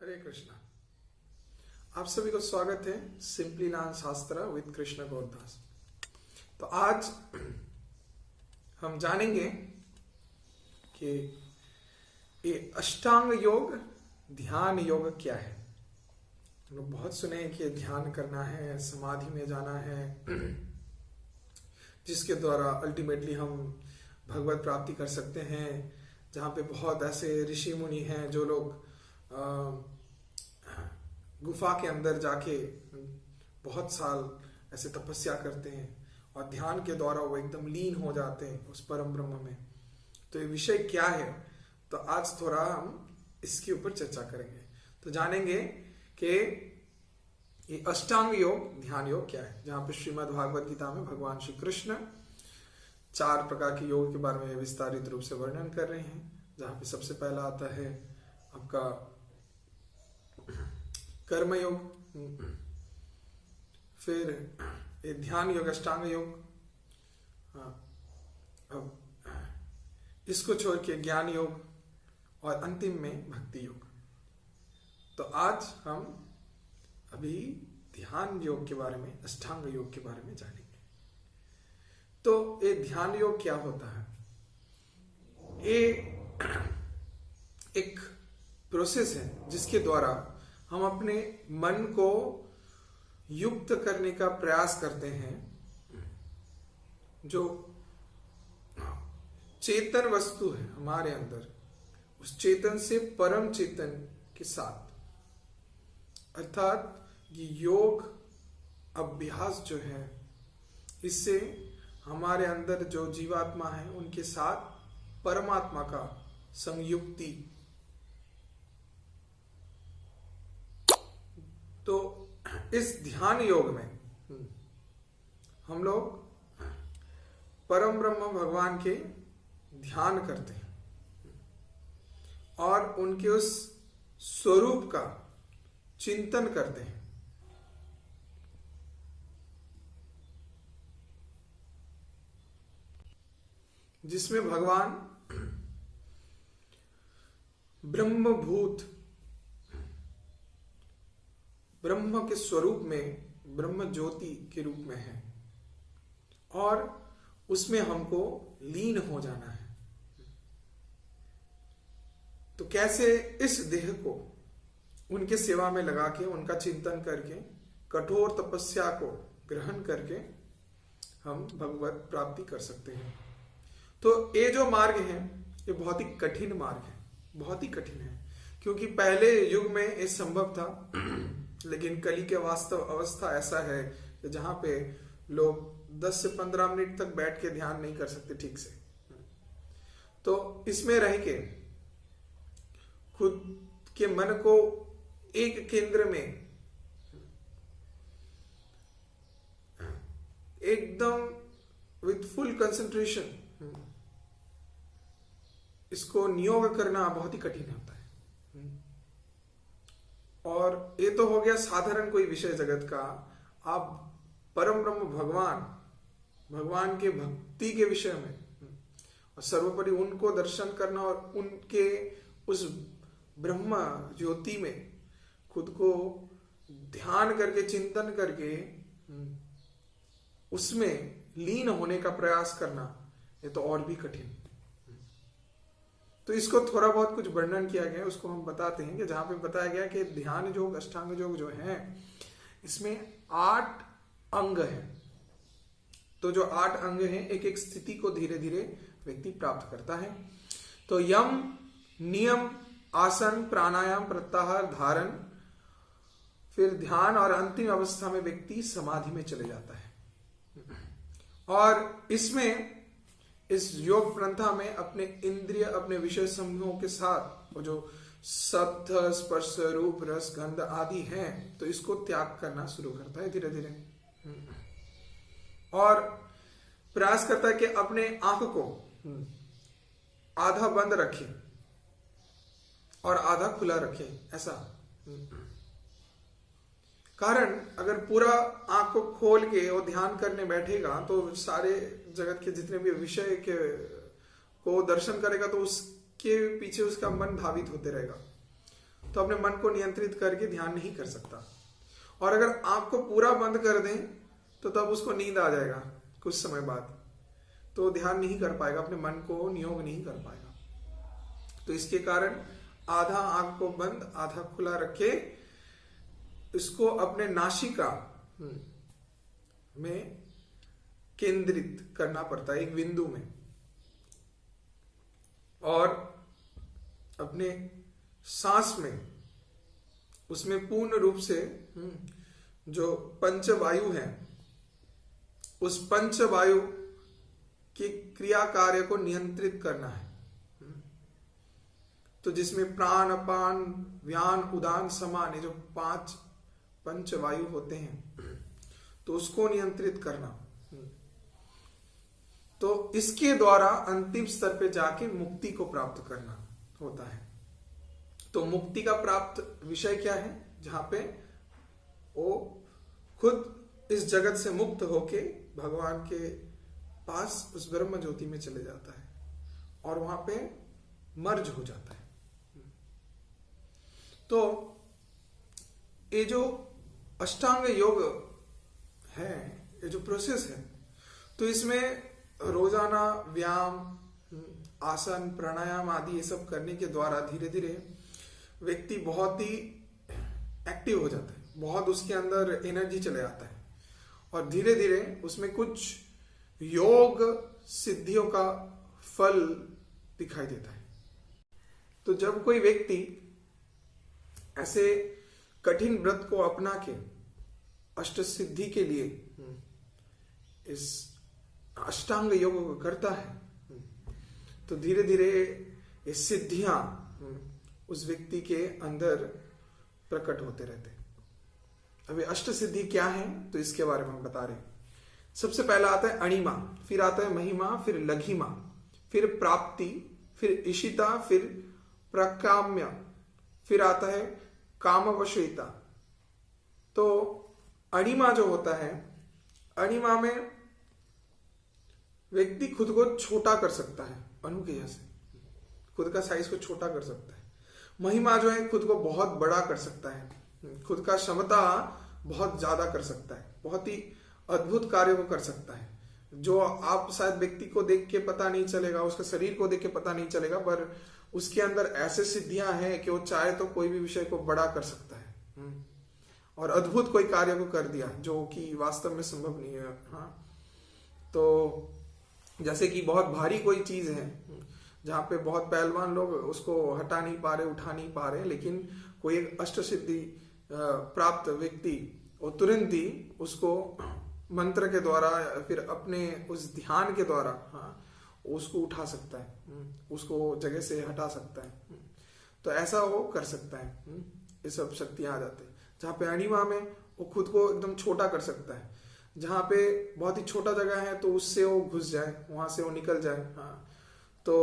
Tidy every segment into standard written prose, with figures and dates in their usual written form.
हरे कृष्णा। आप सभी को स्वागत है सिंपली लर्न शास्त्र विद कृष्ण गौरदास। तो आज हम जानेंगे कि ये अष्टांग योग ध्यान योग क्या है। हम लोग बहुत सुने हैं कि ध्यान करना है, समाधि में जाना है, जिसके द्वारा अल्टीमेटली हम भगवत प्राप्ति कर सकते हैं। जहाँ पे बहुत ऐसे ऋषि मुनि हैं जो लोग गुफा के अंदर जाके बहुत साल ऐसे तपस्या करते हैं और ध्यान के द्वारा वो एकदम लीन हो जाते हैं उस परम ब्रह्म में। तो ये विषय क्या है, तो आज थोड़ा हम इसके ऊपर चर्चा करेंगे। तो जानेंगे कि ये अष्टांग योग ध्यान योग क्या है, जहाँ पे श्रीमद् भागवत गीता में भगवान श्री कृष्ण 4 प्रकार के योग के बारे में विस्तारित रूप से वर्णन कर रहे हैं। जहाँ पे सबसे पहला आता है आपका कर्म योग, फिर ये ध्यान योग अष्टांग योग, अब इसको छोड़ के ज्ञान योग और अंतिम में भक्ति योग। तो आज हम अभी ध्यान योग के बारे में, अष्टांग योग के बारे में जानेंगे। तो ये ध्यान योग क्या होता है? ये एक प्रोसेस है जिसके द्वारा हम अपने मन को युक्त करने का प्रयास करते हैं। जो चेतन वस्तु है हमारे अंदर, उस चेतन से परम चेतन के साथ, अर्थात ये योग अभ्यास जो है, इससे हमारे अंदर जो जीवात्मा है उनके साथ परमात्मा का संयुक्ति। तो इस ध्यान योग में हम लोग परम ब्रह्म भगवान के ध्यान करते हैं और उनके उस स्वरूप का चिंतन करते हैं। जिसमें भगवान ब्रह्मभूत, ब्रह्म के स्वरूप में, ब्रह्म ज्योति के रूप में है और उसमें हमको लीन हो जाना है। तो कैसे इस देह को उनके सेवा में लगा के, उनका चिंतन करके, कठोर तपस्या को ग्रहण करके हम भगवत प्राप्ति कर सकते हैं। तो ये जो मार्ग है ये बहुत ही कठिन मार्ग है, बहुत ही कठिन है, क्योंकि पहले युग में ये संभव था, लेकिन कली के वास्तव अवस्था ऐसा है कि जहां पे लोग 10 से 15 मिनट तक बैठ के ध्यान नहीं कर सकते ठीक से। तो इसमें रह के खुद के मन को एक केंद्र में एकदम विथ फुल कंसंट्रेशन इसको नियोग करना बहुत ही कठिन होता है। और ये तो हो गया साधारण कोई विषय जगत का। आप परम ब्रह्म भगवान के भक्ति के विषय में और सर्वोपरि उनको दर्शन करना और उनके उस ब्रह्म ज्योति में खुद को ध्यान करके, चिंतन करके उसमें लीन होने का प्रयास करना, ये तो और भी कठिन। तो इसको थोड़ा बहुत कुछ वर्णन किया गया है, उसको हम बताते हैं कि जहां पे बताया गया कि ध्यान योग अष्टांग योग जो है, इसमें 8 अंग हैं। तो जो 8 अंग हैं, एक एक स्थिति को धीरे धीरे व्यक्ति प्राप्त करता है। तो यम, नियम, आसन, प्राणायाम, प्रत्याहार, धारण, फिर ध्यान और अंतिम अवस्था में व्यक्ति समाधि में चले जाता है। और इसमें इस योग प्रथा में अपने इंद्रिय, अपने विषय समूहों के साथ वो जो शब्द, स्पर्श, रूप, रस, गंध आदि हैं, तो इसको त्याग करना शुरू करता है धीरे धीरे और प्रयास करता है कि अपने आंख को आधा बंद रखे और आधा खुला रखे। ऐसा कारण अगर पूरा आंख को खोल के वो ध्यान करने बैठेगा तो सारे जगत के जितने भी विषय के को दर्शन करेगा, तो उसके पीछे उसका मन धावित होते रहेगा। तो अपने मन को नियंत्रित करके ध्यान नहीं कर सकता। और अगर आंख को पूरा बंद कर दें तो तब उसको नींद आ जाएगा कुछ समय बाद, तो ध्यान नहीं कर पाएगा, अपने मन को नियोग नहीं कर पाएगा। तो इसके कारण आधा आंख को बंद आधा खुला रखे इसको अपने नासिका में केंद्रित करना पड़ता है, एक बिंदु में, और अपने सांस में उसमें पूर्ण रूप से जो पंचवायु है उस पंचवायु की क्रिया कार्य को नियंत्रित करना है। तो जिसमें प्राण अपान व्यान उदान समान, ये जो 5 पंचवायु होते हैं, तो उसको नियंत्रित करना। तो इसके द्वारा अंतिम स्तर पे जाके मुक्ति को प्राप्त करना होता है। तो मुक्ति का प्राप्त विषय क्या है? जहां पे वो खुद इस जगत से मुक्त होके भगवान के पास उस ब्रह्म ज्योति में चले जाता है और वहां पे मर्ज हो जाता है। तो ये जो अष्टांग योग है, ये जो प्रोसेस है, तो इसमें रोजाना व्यायाम, आसन, प्राणायाम आदि ये सब करने के द्वारा धीरे धीरे व्यक्ति बहुत ही एक्टिव हो जाता है, बहुत उसके अंदर एनर्जी चले आता है और धीरे धीरे उसमें कुछ योग सिद्धियों का फल दिखाई देता है। तो जब कोई व्यक्ति ऐसे कठिन व्रत को अपना के अष्ट सिद्धि के लिए इस अष्टांग योग को करता है, तो धीरे धीरे ये सिद्धियां उस व्यक्ति के अंदर प्रकट होते रहते हैं। अभी अष्ट सिद्धि क्या है तो इसके बारे में हम बता रहे हैं। सबसे पहला आता है अणिमा, फिर आता है महिमा, फिर लघिमा, फिर प्राप्ति, फिर इशिता, फिर प्रकाम्य, फिर आता है कामवशीता। तो अणिमा जो होता है, अणिमा में व्यक्ति खुद को छोटा कर सकता है, अनुक्रिया से खुद का साइज को छोटा कर सकता है। महिमा जो है खुद को बहुत बड़ा कर सकता है, खुद का क्षमता बहुत ज्यादा कर सकता है, बहुत ही अद्भुत कार्य को कर सकता है जो आप शायद व्यक्ति को देख के पता नहीं चलेगा, उसके शरीर को देख के पता नहीं चलेगा, पर उसके अंदर ऐसे सिद्धियां हैं कि वो चाहे तो कोई भी विषय को बड़ा कर सकता है और अद्भुत कोई कार्य को कर दिया जो कि वास्तव में संभव नहीं है। हाँ, तो जैसे कि बहुत भारी कोई चीज है जहाँ पे बहुत पहलवान लोग उसको हटा नहीं पा रहे, उठा नहीं पा रहे, लेकिन कोई एक अष्ट सिद्धि प्राप्त व्यक्ति वो तुरंत ही उसको मंत्र के द्वारा या फिर अपने उस ध्यान के द्वारा उसको उठा सकता है, उसको जगह से हटा सकता है। तो ऐसा वो कर सकता है, ये सब शक्तियां आ जाती है। जहाँ पे अणिमा में वो खुद को एकदम छोटा कर सकता है, जहाँ पे बहुत ही छोटा जगह है तो उससे वो घुस जाए, वहां से वो निकल जाए। हाँ, तो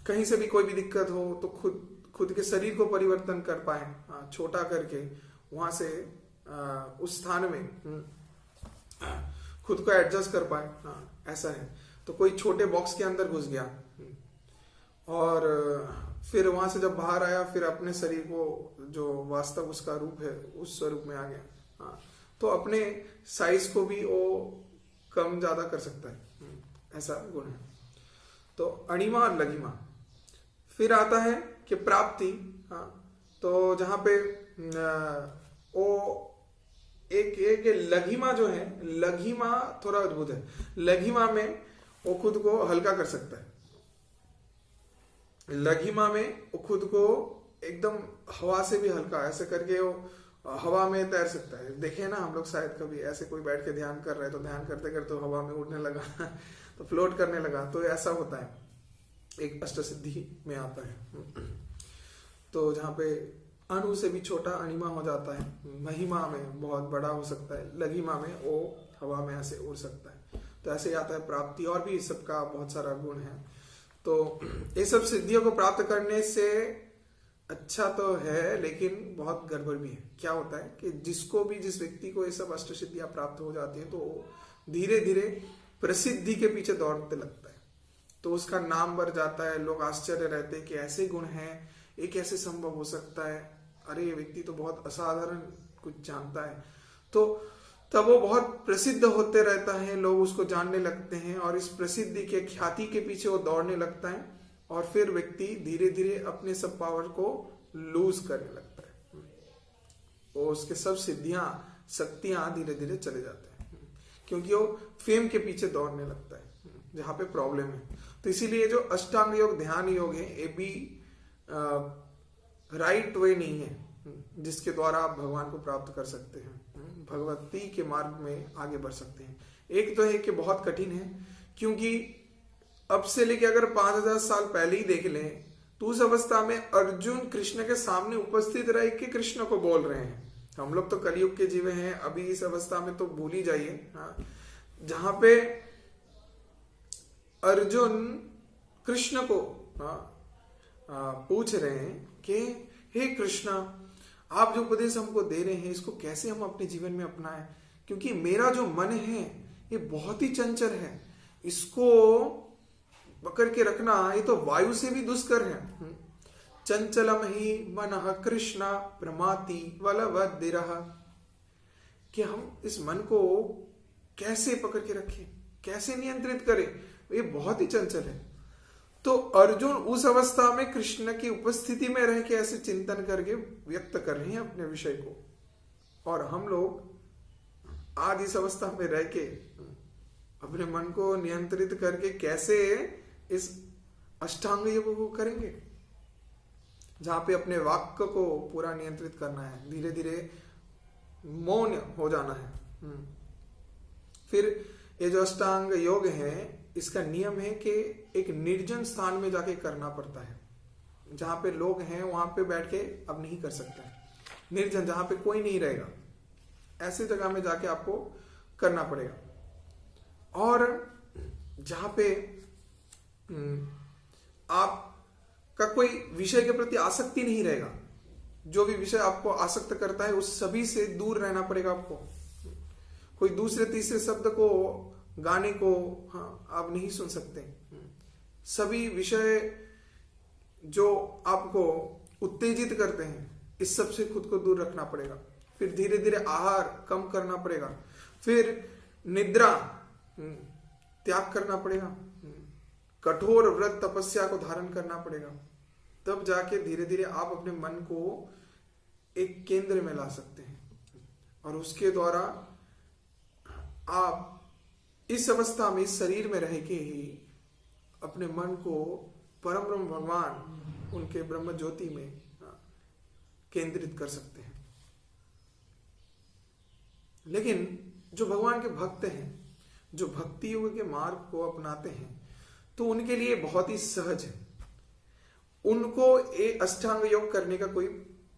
कहीं से भी कोई भी दिक्कत हो तो खुद के शरीर को परिवर्तन कर पाए, छोटा करके वहां से उस स्थान में खुद को एडजस्ट कर पाए। ऐसा है। तो कोई छोटे बॉक्स के अंदर घुस गया और फिर वहां से जब बाहर आया फिर अपने शरीर को जो वास्तव उसका रूप है उस स्वरूप में आ गया। तो अपने साइज को भी वो कम ज्यादा कर सकता है, ऐसा गुण है। तो अणिमा और लघिमा। फिर आता है कि प्राप्ति। तो जहां पे वो एक लघिमा जो है, लघिमा थोड़ा अद्भुत है। लघिमा में वो खुद को हल्का कर सकता है, लघिमा में वो खुद को एकदम हवा से भी हल्का ऐसे करके वो हवा में तैर सकता है। देखे ना हम लोग शायद कभी ऐसे कोई बैठ के ध्यान कर रहे तो ध्यान करते करते तो हवा में उड़ने लगा तो फ्लोट करने लगा, तो ऐसा होता है, एक अष्ट सिद्धि में आता है। तो जहाँ पे अणु से भी छोटा अणिमा हो जाता है, महिमा में बहुत बड़ा हो सकता है, लघिमा में वो हवा में ऐसे उड़ सकता है। तो ऐसे ही आता है प्राप्ति, और भी सबका बहुत सारा गुण है। तो ये सब सिद्धियों को प्राप्त करने से अच्छा तो है, लेकिन बहुत गड़बड़ भी है। क्या होता है कि जिस व्यक्ति को ये सब अष्ट सिद्धियां प्राप्त हो जाती है तो धीरे धीरे प्रसिद्धि के पीछे दौड़ते लगता है, तो उसका नाम बढ़ जाता है। लोग आश्चर्य रहते हैं कि ऐसे गुण हैं, ये कैसे संभव हो सकता है, अरे ये व्यक्ति तो बहुत असाधारण कुछ जानता है। तो तब वो बहुत प्रसिद्ध होते रहता है, लोग उसको जानने लगते हैं और इस प्रसिद्धि के ख्याति के पीछे वो दौड़ने लगता है और फिर व्यक्ति धीरे धीरे अपने सब पावर को लूज करने लगता है। वो उसके सब सिद्धियां शक्तियां धीरे धीरे चले जाते हैं क्योंकि वो फेम के पीछे दौड़ने लगता है, जहां पे प्रॉब्लम है। तो इसीलिए जो अष्टांग योग ध्यान योग है ये भी राइट वे नहीं है जिसके द्वारा आप भगवान को प्राप्त कर सकते हैं, भगवती के मार्ग में आगे बढ़ सकते हैं। एक तो है कि बहुत कठिन है, क्योंकि अब से लेके अगर 5000 साल पहले ही देख लें तो उस अवस्था में अर्जुन कृष्ण के सामने उपस्थित रह के कृष्ण को बोल रहे हैं। हम लोग तो कलयुग के जीवे हैं, अभी इस अवस्था में तो भूल ही जाइए। हाँ, जहां पे अर्जुन कृष्ण को पूछ रहे हैं कि हे कृष्ण, आप जो उपदेश हमको दे रहे हैं इसको कैसे हम अपने जीवन में अपनाएं, क्योंकि मेरा जो मन है ये बहुत ही चंचल है, इसको पकड़ के रखना ये तो वायु से भी दुष्कर है। चंचलम ही मनः कृष्ण प्रमाति बलवद्दिरः, कि हम इस मन को कैसे पकड़ के रखें, कैसे नियंत्रित करें, ये बहुत ही चंचल है। तो अर्जुन उस अवस्था में कृष्ण की उपस्थिति में रह के ऐसे चिंतन करके व्यक्त कर रहे हैं अपने विषय को, और हम लोग आज इस अवस्था में रह के अपने मन को नियंत्रित करके कैसे इस अष्टांग योग को करेंगे, जहां पे अपने वाक्य को पूरा नियंत्रित करना है, धीरे धीरे मौन हो जाना है। फिर ये जो अष्टांग योग है इसका नियम है कि एक निर्जन स्थान में जाके करना पड़ता है, जहां पे लोग हैं वहां पे बैठ के अब नहीं कर सकते, निर्जन जहां पे कोई नहीं रहेगा, ऐसी जगह में जाके आपको करना पड़ेगा। और जहां पे आपका कोई विषय के प्रति आसक्ति नहीं रहेगा, जो भी विषय आपको आसक्त करता है उस सभी से दूर रहना पड़ेगा आपको। कोई दूसरे तीसरे शब्द को, गाने को आप नहीं सुन सकते। सभी विषय जो आपको उत्तेजित करते हैं इस सब से खुद को दूर रखना पड़ेगा। फिर धीरे धीरे आहार कम करना पड़ेगा, फिर निद्रा त्याग करना पड़ेगा, कठोर व्रत तपस्या को धारण करना पड़ेगा, तब जाके धीरे धीरे आप अपने मन को एक केंद्र में ला सकते हैं, और उसके द्वारा आप इस अवस्था में इस शरीर में रह के ही अपने मन को परम ब्रह्म भगवान उनके ब्रह्म ज्योति में केंद्रित कर सकते हैं। लेकिन जो भगवान के भक्त हैं, जो भक्ति योग के मार्ग को अपनाते हैं, तो उनके लिए बहुत ही सहज है, उनको ये अष्टांग योग करने का कोई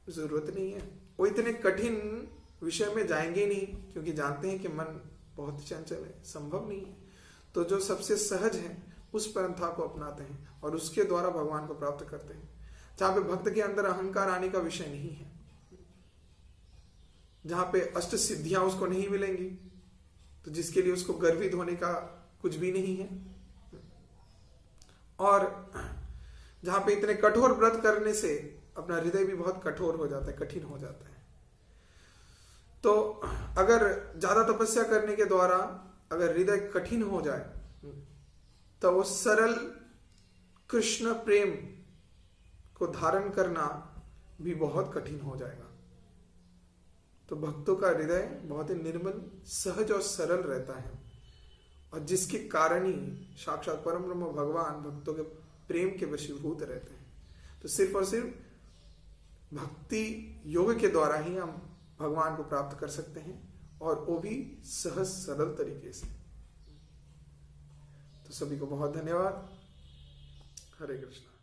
जरूरत नहीं है। वो इतने कठिन विषय में जाएंगे नहीं, क्योंकि जानते हैं कि मन बहुत चंचल है, संभव नहीं है। तो जो सबसे सहज है उस पंथा को अपनाते हैं और उसके द्वारा भगवान को प्राप्त करते हैं, जहां पे भक्त के अंदर अहंकार आने का विषय नहीं है, जहां पे अष्ट सिद्धियां उसको नहीं मिलेंगी, तो जिसके लिए उसको गर्वित होने का कुछ भी नहीं है। और जहां पे इतने कठोर व्रत करने से अपना हृदय भी बहुत कठोर हो जाता है, कठिन हो जाता है। तो अगर ज्यादा तपस्या करने के द्वारा अगर हृदय कठिन हो जाए तो वो सरल कृष्ण प्रेम को धारण करना भी बहुत कठिन हो जाएगा। तो भक्तों का हृदय बहुत ही निर्मल, सहज और सरल रहता है, और जिसके कारण ही साक्षात परम ब्रह्म भगवान भक्तों के प्रेम के वशीभूत रहते हैं। तो सिर्फ और सिर्फ भक्ति योग के द्वारा ही हम भगवान को प्राप्त कर सकते हैं, और वो भी सहज सरल तरीके से। तो सभी को बहुत धन्यवाद। हरे कृष्ण।